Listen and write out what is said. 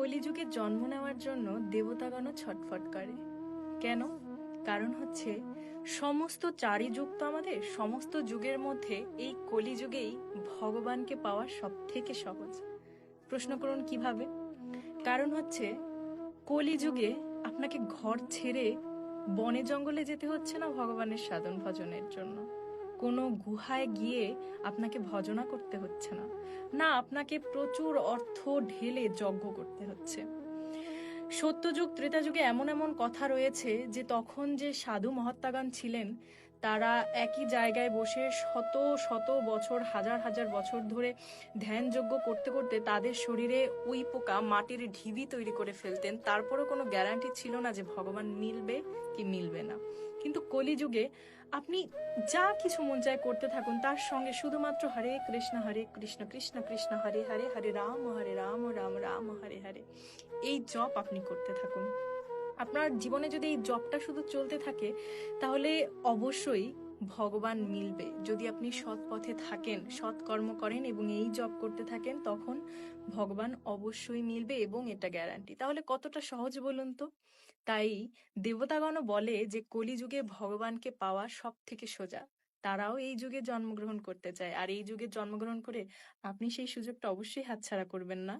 কলিযুগে জন্ম নেওয়ার জন্য দেবতাগণও ছটফট করে। কেন? কারণ হচ্ছে সমস্ত চারি যুগ তো আমাদের, সমস্ত যুগের মধ্যে এই কলিযুগেই ভগবানকে পাওয়া সব থেকে সহজ। প্রশ্ন করুন কিভাবে? কারণ হচ্ছে কলিযুগে আপনাকে ঘর ছেড়ে বনে জঙ্গলে যেতে হচ্ছে না ভগবানের সাধন ভজনের জন্য। কোনো গুহায় গিয়ে আপনাকে ভজনা করতে হচ্ছে না, না আপনাকে প্রচুর অর্থ ঢেলে যজ্ঞ করতে হচ্ছে। সত্যযুগ ত্রেতা যুগে এমন এমন কথা রয়েছে যে তখন যে সাধু মহাত্মাগণ ছিলেন তারা একই জায়গায় বসে শত শত বছর, হাজার হাজার বছর ধরে ধ্যান যজ্ঞ করতে করতে তাদের শরীরে উই পোকা মাটির ঢিবি তৈরি করে ফেলতেন, তারপরও কোনো গ্যারান্টি ছিল না যে ভগবান মিলবে কি মিলবে না। কিন্তু কলিযুগে আপনি যা কিছু মন চায় করতে থাকুন, তার সঙ্গে শুধুমাত্র হরে কৃষ্ণ কৃষ্ণ কৃষ্ণ হরে হরে, হরে রাম রাম রাম হরে হরে, এই জপ আপনি করতে থাকুন। আপনার জীবনে যদি এই জপটা শুধু চলতে থাকে তাহলে অবশ্যই ভগবান মিলবে। যদি আপনি সৎ পথে থাকেন, সৎ কর্ম করেন এবং এই জপ করতে থাকেন, তখন ভগবান অবশ্যই মিলবে এবং এটা গ্যারান্টি। তাহলে কতটা সহজ বলুন তো? তাই দেবতাগণও বলে যে কলিযুগে ভগবানকে পাওয়া সব থেকে সোজা। তারাও এই যুগে জন্মগ্রহণ করতে চায়, আর এই যুগে জন্মগ্রহণ করে আপনি সেই সুযোগটা অবশ্যই হাতছাড়া করবেন না।